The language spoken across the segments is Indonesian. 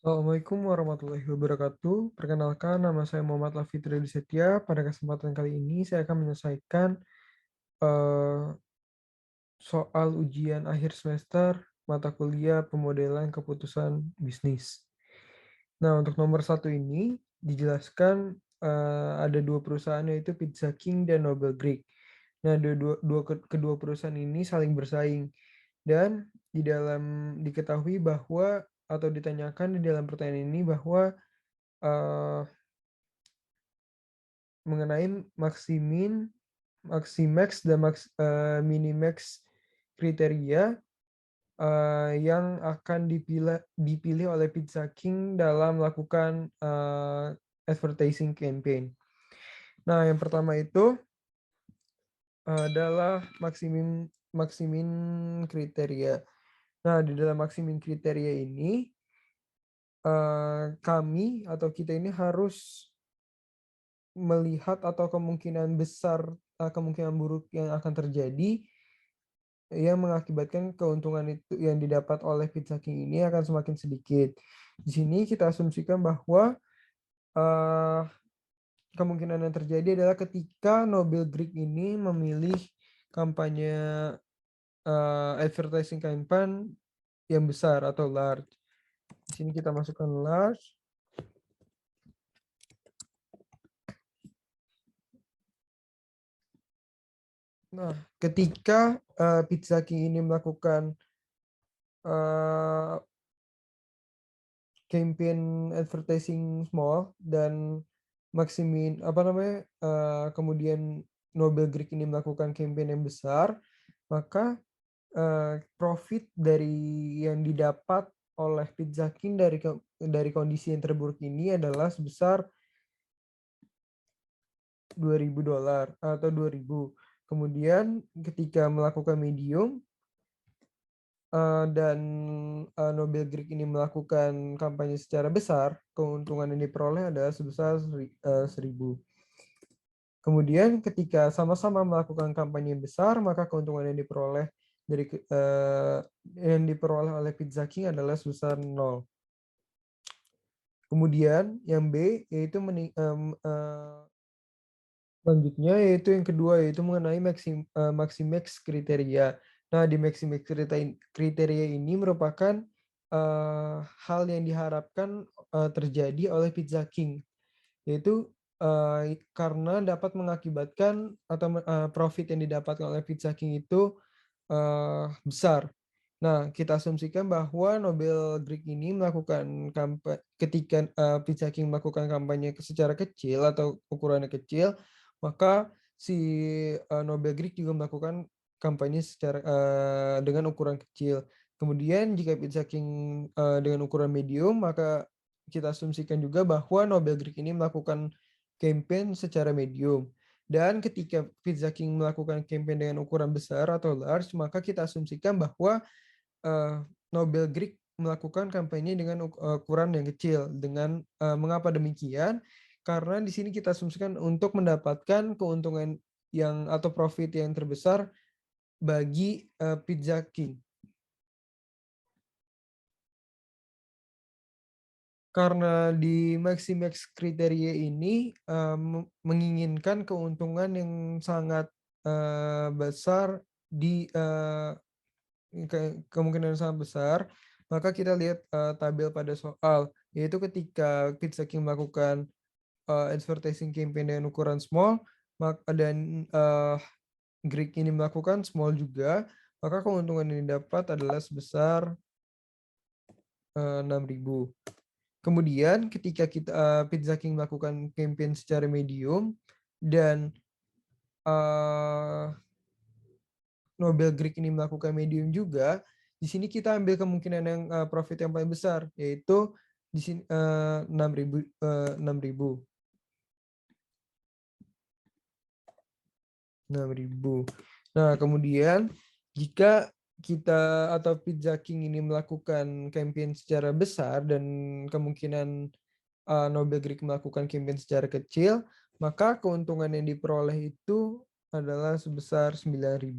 Assalamualaikum warahmatullahi wabarakatuh. Perkenalkan, nama saya Muhammad Lafitri Setia. Pada kesempatan kali ini, saya akan menyelesaikan eh, soal ujian akhir semester mata kuliah pemodelan keputusan bisnis. Nah, untuk nomor satu ini dijelaskan ada dua perusahaan yaitu Pizza King dan Noble Greek. Nah, kedua perusahaan ini saling bersaing dan diketahui bahwa atau ditanyakan di dalam pertanyaan ini bahwa eh, mengenai maksimin, maximax dan minimax kriteria yang akan dipilih oleh Pizza King dalam melakukan advertising campaign. Nah, yang pertama itu adalah maksimin kriteria. Nah, di dalam maksimin kriteria ini kami atau kita ini harus melihat atau kemungkinan besar, kemungkinan buruk yang akan terjadi yang mengakibatkan keuntungan itu yang didapat oleh Pizza King ini akan semakin sedikit. Di sini kita asumsikan bahwa eh, kemungkinan yang terjadi adalah ketika Nobel Greek ini memilih kampanye advertising campaign yang besar atau large. Di sini kita masukkan large. Nah, ketika Pizza King ini melakukan campaign advertising small dan maksimin apa namanya kemudian Nobel Greek ini melakukan campaign yang besar, maka profit dari yang didapat oleh Pizza King dari kondisi yang terburuk ini adalah sebesar $2.000 atau 2.000. Kemudian ketika melakukan medium dan Nobel Greek ini melakukan kampanye secara besar, keuntungan yang diperoleh adalah sebesar 1.000. Kemudian ketika sama-sama melakukan kampanye yang besar, maka keuntungan yang diperoleh oleh Pizza King adalah sebesar 0. Kemudian yang B yaitu selanjutnya yaitu yang kedua yaitu mengenai maximax kriteria. Nah, di maximax kriteria ini merupakan hal yang diharapkan terjadi oleh Pizza King, yaitu karena dapat mengakibatkan atau profit yang didapatkan oleh Pizza King itu besar. Nah, kita asumsikan bahwa Nobel Greek ini melakukan ketika Pizza King melakukan kampanye secara kecil atau ukurannya kecil, maka si Nobel Greek juga melakukan kampanye dengan ukuran kecil. Kemudian jika Pizza King dengan ukuran medium, maka kita asumsikan juga bahwa Nobel Greek ini melakukan campaign secara medium. Dan ketika Pizza King melakukan campaign dengan ukuran besar atau large, maka kita asumsikan bahwa Nobel Greek melakukan kampanye dengan ukuran yang kecil. Mengapa demikian? Karena di sini kita asumsikan untuk mendapatkan keuntungan yang atau profit yang terbesar bagi Pizza King. Karena di maximax kriteria ini menginginkan keuntungan yang sangat besar di kemungkinan yang sangat besar, maka kita lihat tabel pada soal, yaitu ketika Pizza King melakukan advertising campaign dengan ukuran small, dan Greek ini melakukan small juga, maka keuntungan yang didapat adalah sebesar 6.000. Kemudian ketika Pizza King melakukan campaign secara medium dan Nobel Greek ini melakukan medium juga, di sini kita ambil kemungkinan yang profit yang paling besar, yaitu di sini 6.000. 6.000. Nah, kemudian jika kita atau Pizza King ini melakukan campaign secara besar dan kemungkinan Nobel Greek melakukan campaign secara kecil, maka keuntungan yang diperoleh itu adalah sebesar 9.000.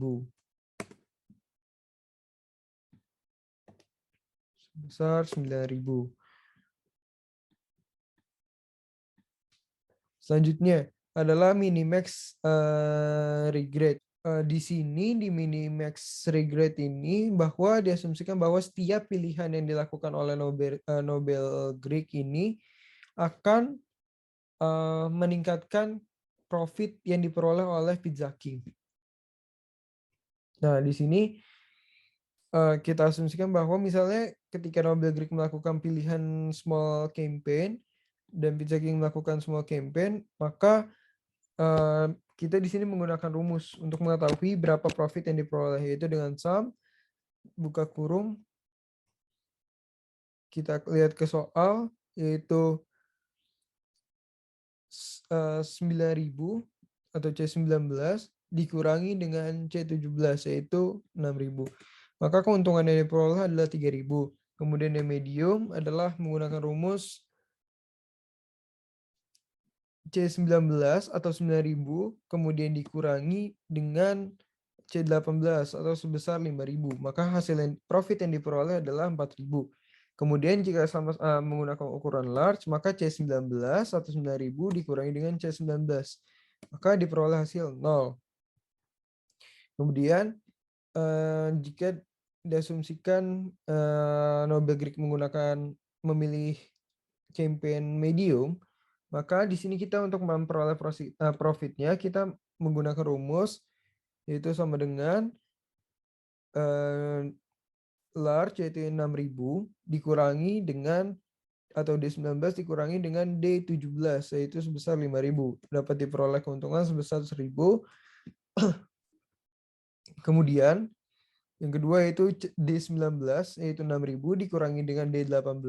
Sebesar 9.000. Selanjutnya adalah minimax regret. Di sini di minimax regret ini bahwa diasumsikan bahwa setiap pilihan yang dilakukan oleh Nobel Greek ini akan meningkatkan profit yang diperoleh oleh Pizza King. Nah, di sini kita asumsikan bahwa misalnya ketika Nobel Greek melakukan pilihan small campaign dan Pizza King melakukan small campaign, maka kita di sini menggunakan rumus untuk mengetahui berapa profit yang diperoleh, yaitu dengan sum, buka kurung, kita lihat ke soal, yaitu 9.000 atau C19 dikurangi dengan C17, yaitu 6.000. Maka keuntungan yang diperoleh adalah 3.000. Kemudian yang medium adalah menggunakan rumus C19 atau 9.000, kemudian dikurangi dengan C18 atau sebesar 5.000. Maka hasil profit yang diperoleh adalah 4.000. Kemudian jika sama menggunakan ukuran large, maka C19 atau 9.000 dikurangi dengan C19. Maka diperoleh hasil 0. Kemudian jika diasumsikan Nobel Greek memilih campaign medium, maka di sini kita untuk memperoleh profitnya kita menggunakan rumus yaitu sama dengan large yaitu 6.000 dikurangi dengan atau D19 dikurangi dengan D17 yaitu sebesar 5.000. Dapat diperoleh keuntungan sebesar 1.000. Kemudian yang kedua yaitu D19 yaitu 6.000 dikurangi dengan D18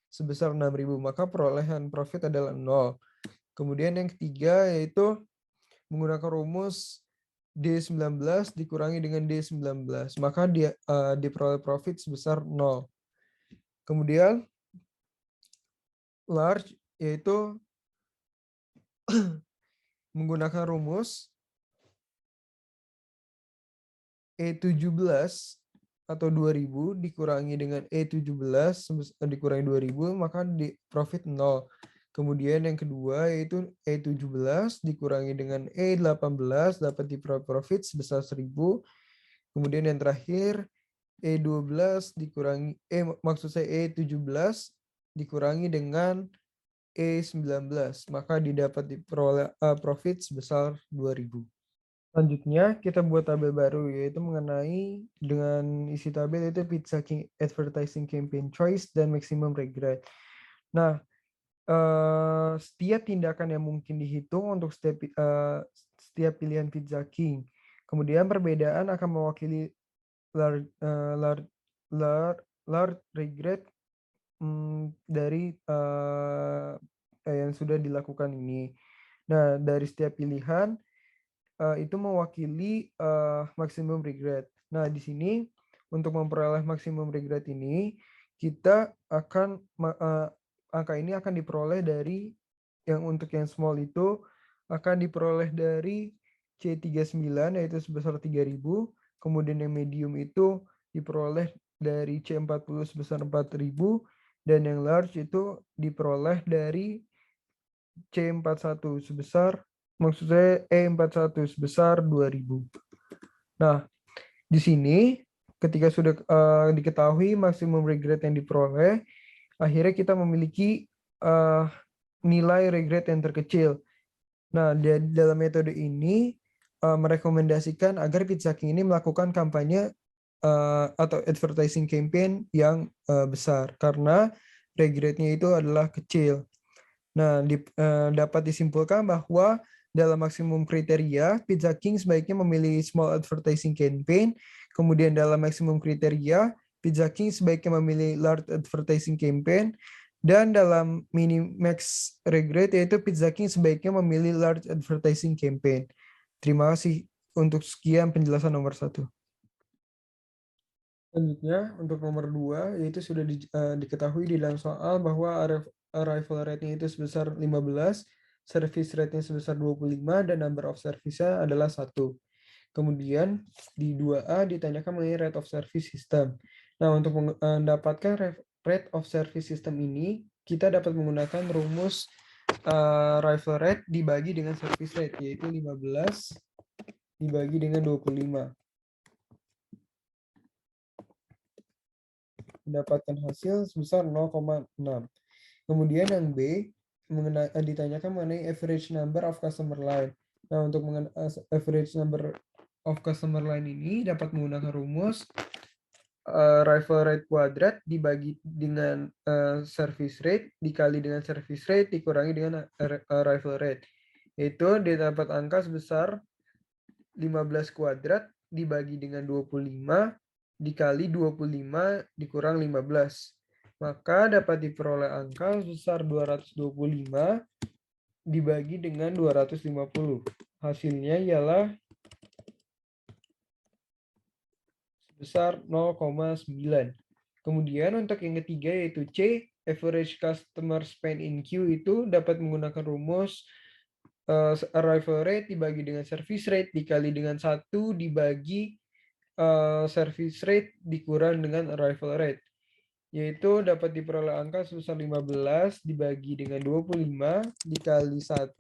sebesar 6.000. Maka perolehan profit adalah 0. Kemudian yang ketiga yaitu menggunakan rumus D19 dikurangi dengan D19. Maka diperoleh profit sebesar 0. Kemudian large yaitu menggunakan rumus E17 atau 2.000 dikurangi dengan E17 dikurangi 2.000, maka di profit 0. Kemudian yang kedua yaitu E17 dikurangi dengan E18 dapat diperoleh profit sebesar 1.000. Kemudian yang terakhir E12 dikurangi maksud saya E17 dikurangi dengan E19, maka didapat diperoleh profit sebesar 2.000. Selanjutnya kita buat tabel baru yaitu mengenai dengan isi tabel yaitu Pizza King Advertising Campaign Choice dan Maximum Regret. Nah, setiap tindakan yang mungkin dihitung untuk setiap pilihan Pizza King. Kemudian perbedaan akan mewakili large regret dari yang sudah dilakukan ini. Nah, dari setiap pilihan itu mewakili maximum regret. Nah, di sini untuk memperoleh maximum regret ini, kita akan angka ini akan diperoleh dari yang untuk yang small itu akan diperoleh dari C39 yaitu sebesar 3.000, kemudian yang medium itu diperoleh dari C40 sebesar 4.000 dan yang large itu diperoleh dari C41 sebesar maksud saya E41 sebesar 2.000. Nah, di sini ketika sudah diketahui maksimum regret yang diperoleh, akhirnya kita memiliki nilai regret yang terkecil. Nah, dalam metode ini merekomendasikan agar Pizza King ini melakukan kampanye atau advertising campaign yang besar karena regretnya itu adalah kecil. Nah, dapat disimpulkan bahwa dalam maksimum kriteria, Pizza King sebaiknya memilih small advertising campaign. Kemudian dalam maksimum kriteria, Pizza King sebaiknya memilih large advertising campaign. Dan dalam mini-max regret, yaitu Pizza King sebaiknya memilih large advertising campaign. Terima kasih untuk sekian penjelasan nomor 1. Selanjutnya, untuk nomor 2, yaitu sudah diketahui di dalam soal bahwa arrival rate-nya itu sebesar 15, service rate-nya sebesar 25, dan number of service-nya adalah 1. Kemudian di 2A ditanyakan mengenai rate of service system. Nah, untuk mendapatkan rate of service system ini, kita dapat menggunakan rumus arrival rate dibagi dengan service rate, yaitu 15 dibagi dengan 25. Mendapatkan hasil sebesar 0,6. Kemudian yang B, ditanyakan mengenai average number of customer line. Nah, untuk average number of customer line ini dapat menggunakan rumus arrival rate kuadrat dibagi dengan service rate dikali dengan service rate dikurangi dengan arrival rate. Itu didapat angka sebesar 15 kuadrat dibagi dengan 25 dikali 25 dikurang 15. Maka dapat diperoleh angka sebesar 225 dibagi dengan 250. Hasilnya ialah sebesar 0,9. Kemudian untuk yang ketiga yaitu C, average customer spend in queue itu dapat menggunakan rumus arrival rate dibagi dengan service rate dikali dengan 1 dibagi service rate dikurang dengan arrival rate. Yaitu dapat diperoleh angka sebesar 15 dibagi dengan 25 dikali 1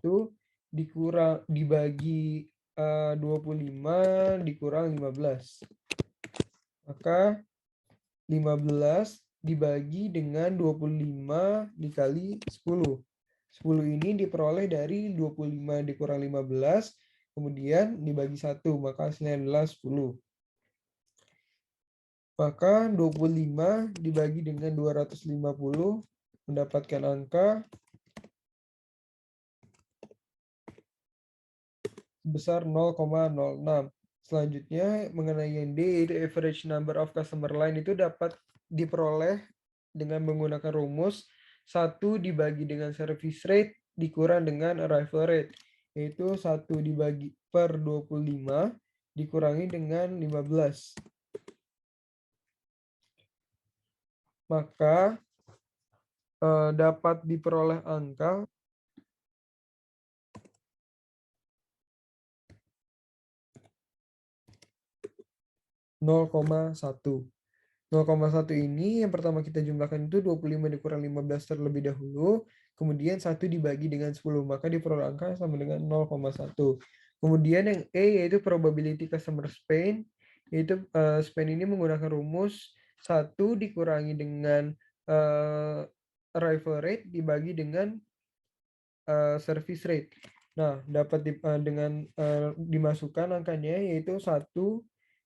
dibagi 25 dikurang 15. Maka 15 dibagi dengan 25 dikali 10. 10 ini diperoleh dari 25 dikurang 15, kemudian dibagi 1, maka hasilnya adalah 10. Maka 25 dibagi dengan 250 mendapatkan angka sebesar 0,06. Selanjutnya mengenai yang D, yaitu average number of customer line itu dapat diperoleh dengan menggunakan rumus 1 dibagi dengan service rate dikurang dengan arrival rate, yaitu 1 dibagi per 25 dikurangi dengan 15. Maka dapat diperoleh angka 0,1. 0,1 ini yang pertama kita jumlahkan itu 25 dikurang 15 terlebih dahulu, kemudian 1 dibagi dengan 10, maka diperoleh angka sama dengan 0,1. Kemudian yang E yaitu probability customer spend, yaitu spend ini menggunakan rumus 1 dikurangi dengan arrival rate dibagi dengan service rate. Nah, dapat dengan dimasukkan angkanya yaitu 1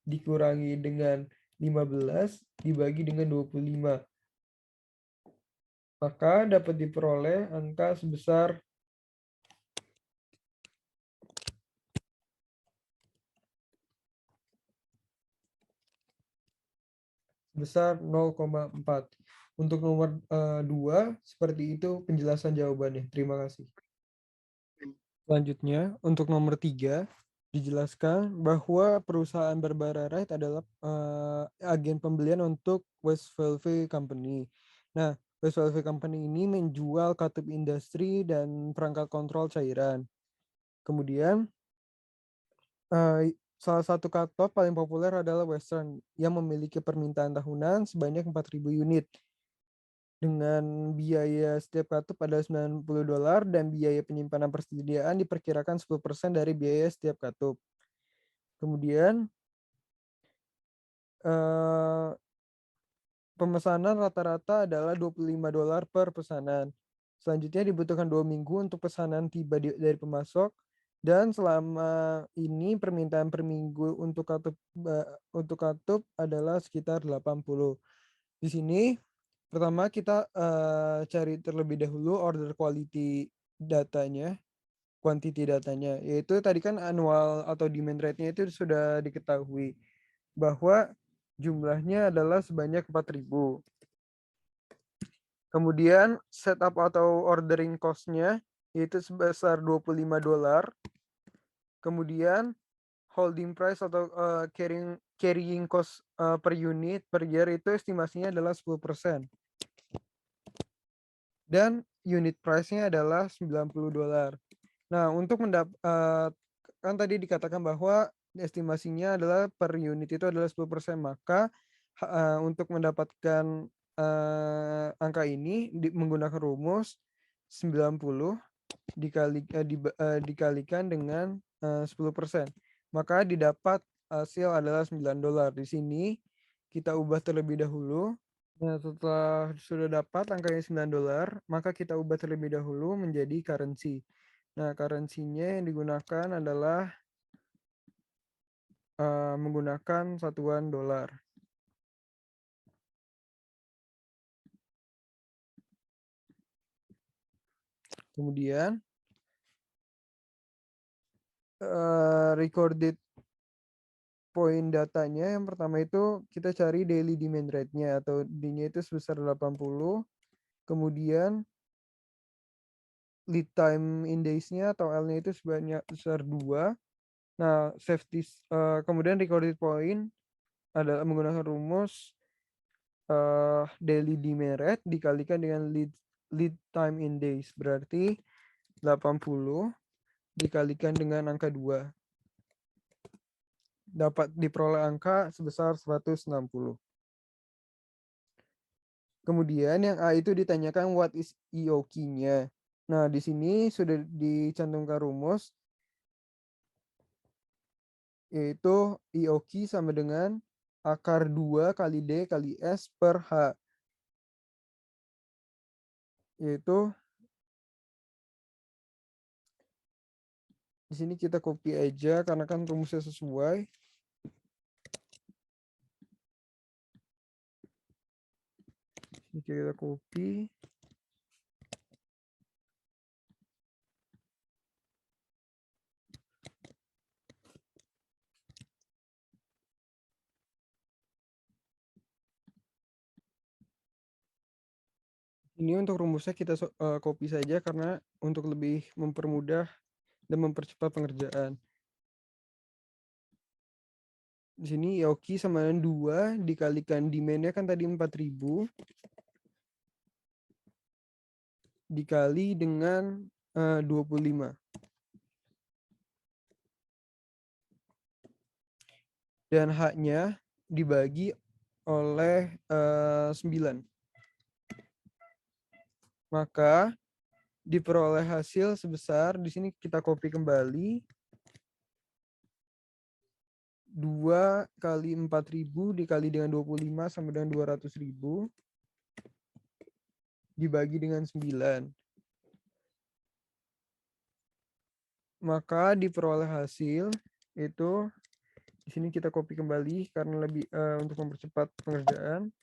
dikurangi dengan 15 dibagi dengan 25. Maka dapat diperoleh angka sebesar sebesar 0,4. Untuk nomor 2, seperti itu penjelasan jawabannya. Terima kasih. Selanjutnya, untuk nomor 3, dijelaskan bahwa perusahaan Barbara Wright adalah agen pembelian untuk West Velvet Company. Nah, West Velvet Company ini menjual katup industri dan perangkat kontrol cairan. Kemudian, salah satu katup paling populer adalah Western yang memiliki permintaan tahunan sebanyak 4.000 unit. Dengan biaya setiap katup adalah $90 dan biaya penyimpanan persediaan diperkirakan 10% dari biaya setiap katup. Kemudian pemesanan rata-rata adalah $25 per pesanan. Selanjutnya dibutuhkan 2 minggu untuk pesanan tiba dari pemasok dan selama ini permintaan per minggu untuk katup adalah sekitar 80. Di sini pertama kita cari terlebih dahulu order quality datanya, quantity datanya, yaitu tadi kan annual atau demand rate-nya itu sudah diketahui bahwa jumlahnya adalah sebanyak 4.000. Kemudian setup atau ordering cost-nya yaitu sebesar $25. Kemudian holding price atau carrying cost per unit per year itu estimasinya adalah 10%. Dan unit price-nya adalah $90. Nah, untuk kan tadi dikatakan bahwa estimasinya adalah per unit itu adalah 10%, maka untuk mendapatkan angka ini menggunakan rumus 90 dikalikan dengan 10%. Maka didapat hasil adalah $9. Di sini kita ubah terlebih dahulu. Nah, setelah sudah dapat angkanya $9, maka kita ubah terlebih dahulu menjadi currency. Nah, currency-nya yang digunakan adalah menggunakan satuan dolar. Kemudian recorded point datanya yang pertama itu kita cari daily demand rate-nya atau D-nya itu sebesar 80. Kemudian lead time in days-nya atau L-nya itu sebanyak besar 2. Nah, kemudian recorded point adalah menggunakan rumus daily demand rate dikalikan dengan lead time in days. Berarti 80 dikalikan dengan angka 2. Dapat diperoleh angka sebesar 160. Kemudian yang A itu ditanyakan what is EOQ-nya. Nah, di sini sudah dicantumkan rumus, yaitu EOQ sama dengan akar 2 kali D kali S per H. Yaitu di sini kita copy aja karena kan rumusnya sesuai. Ini kita copy. Ini untuk rumusnya kita copy saja karena untuk lebih mempermudah dan mempercepat pengerjaan. Di sini EOQ sama dengan 2 dikalikan demand-nya kan tadi 4.000 dikali dengan 25. Dan H-nya dibagi oleh 9. Maka diperoleh hasil sebesar, di sini kita copy kembali, 2 kali 4.000 dikali dengan 25 sama dengan 200.000 dibagi dengan 9. Maka diperoleh hasil itu, di sini kita copy kembali karena lebih untuk mempercepat pengerjaan.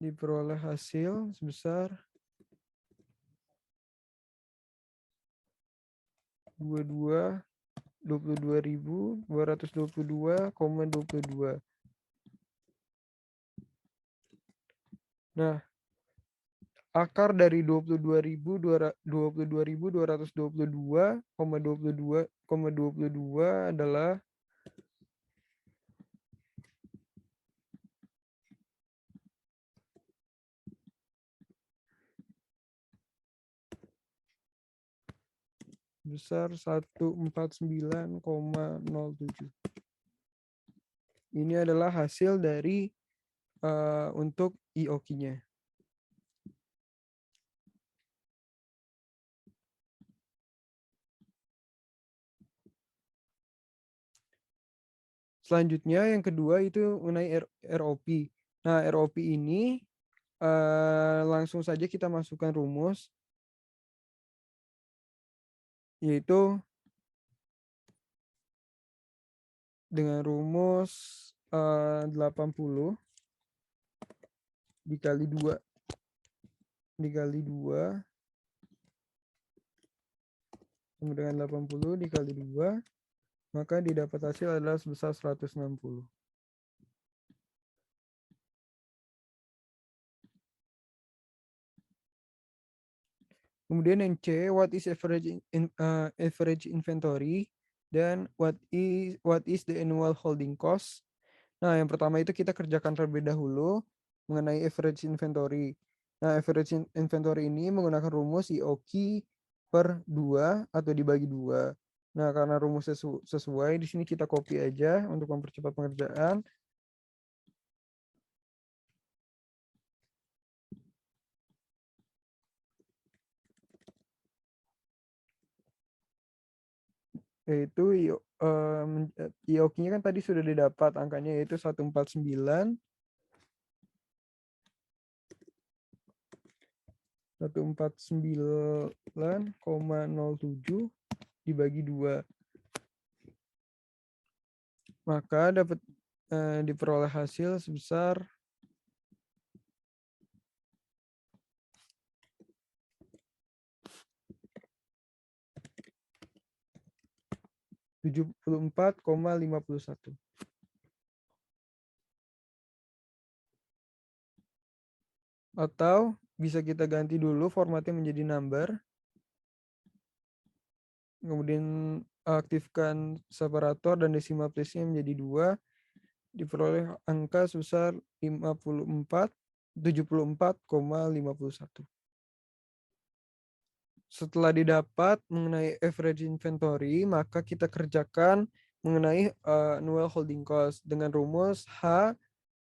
Diperoleh hasil sebesar 22.222,22. Nah, akar dari 22.222,22 adalah besar 149,07. Ini adalah hasil dari untuk EOQ-nya. Selanjutnya yang kedua itu mengenai ROP. Nah, ROP ini langsung saja kita masukkan rumus, yaitu dengan rumus 80 dikali 2 sama dengan 80 dikali 2, maka didapat hasil adalah sebesar 160. Kemudian yang C, what is average inventory, dan what is the annual holding cost. Nah, yang pertama itu kita kerjakan terlebih dahulu mengenai average inventory. Nah, average inventory ini menggunakan rumus EOQ per 2 atau dibagi 2. Nah, karena rumus sesuai, di sini kita copy aja untuk mempercepat pengerjaan. Yaitu IOQ-nya kan tadi sudah didapat angkanya, yaitu 149,07 dibagi 2. Maka dapat diperoleh hasil sebesar 74,51. Atau bisa kita ganti dulu formatnya menjadi number. Kemudian aktifkan separator dan decimal place-nya menjadi 2. Diperoleh angka sebesar 74,51. Setelah didapat mengenai average inventory, maka kita kerjakan mengenai annual holding cost dengan rumus H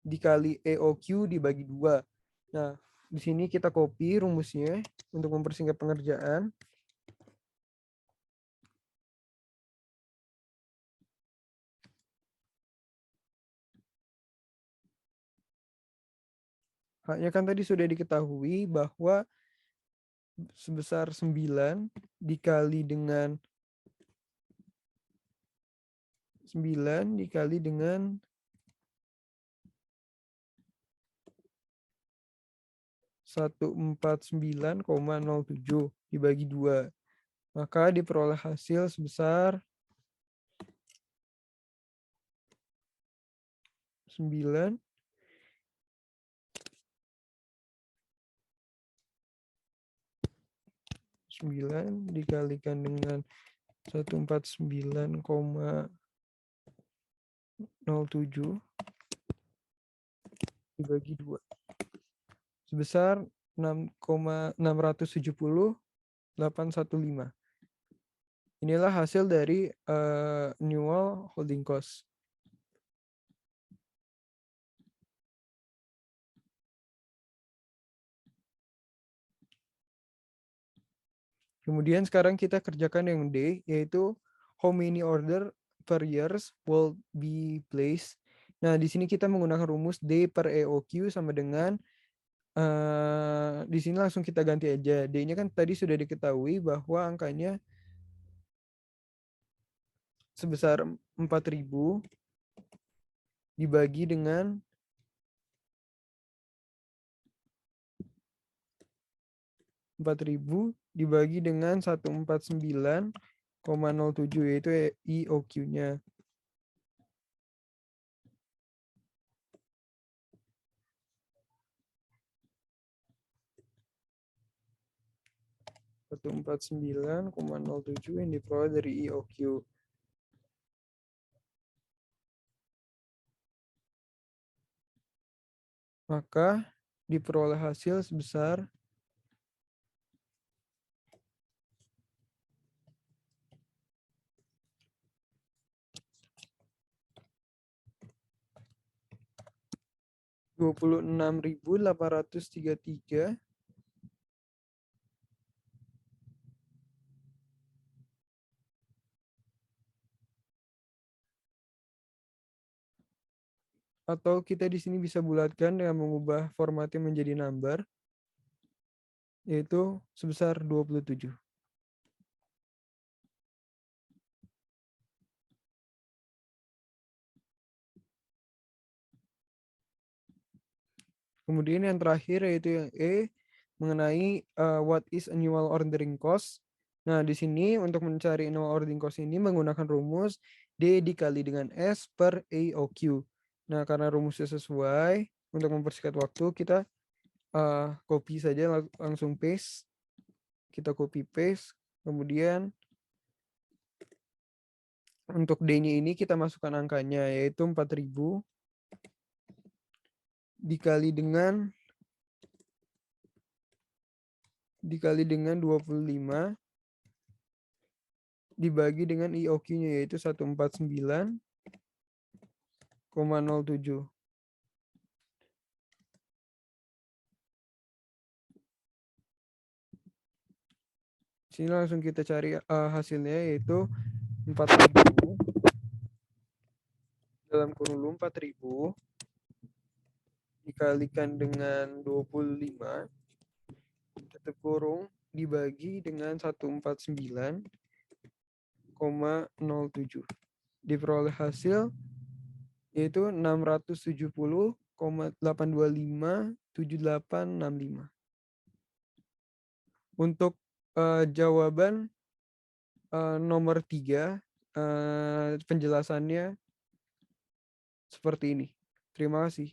dikali EOQ dibagi 2. Nah, di sini kita copy rumusnya untuk mempersingkat pengerjaan. Hanya kan tadi sudah diketahui bahwa sebesar 9 dikali dengan 149,07 dibagi 2. Maka diperoleh hasil sebesar 9 dikalikan dengan 149,07 dibagi 2 sebesar 6,670,815. Inilah hasil dari annual holding cost. Kemudian sekarang kita kerjakan yang D, yaitu how many order per years will be placed. Nah, di sini kita menggunakan rumus D per EOQ sama dengan di sini langsung kita ganti aja. D-nya kan tadi sudah diketahui bahwa angkanya sebesar 4.000 dibagi dengan 149,07 yaitu EOQ-nya. 149,07 yang diperoleh dari EOQ. Maka diperoleh hasil sebesar 26.833 atau kita di sini bisa bulatkan dengan mengubah formatnya menjadi number, yaitu sebesar 27. Kemudian yang terakhir yaitu yang E, mengenai what is annual ordering cost. Nah, di sini untuk mencari annual ordering cost ini menggunakan rumus D dikali dengan S per EOQ. Nah, karena rumusnya sesuai, untuk mempersingkat waktu kita copy saja, langsung paste. Kita copy paste. Kemudian untuk D-nya ini kita masukkan angkanya, yaitu 4.000 dikali dengan 25 dibagi dengan IOQ-nya yaitu 149,07. Sini langsung kita cari hasilnya yaitu 4.000 dalam kurung 4.000 dikalikan dengan 25 tutup kurung dibagi dengan 149,07. Diperoleh hasil yaitu 670,8257865. Untuk jawaban nomor 3 penjelasannya seperti ini. Terima kasih.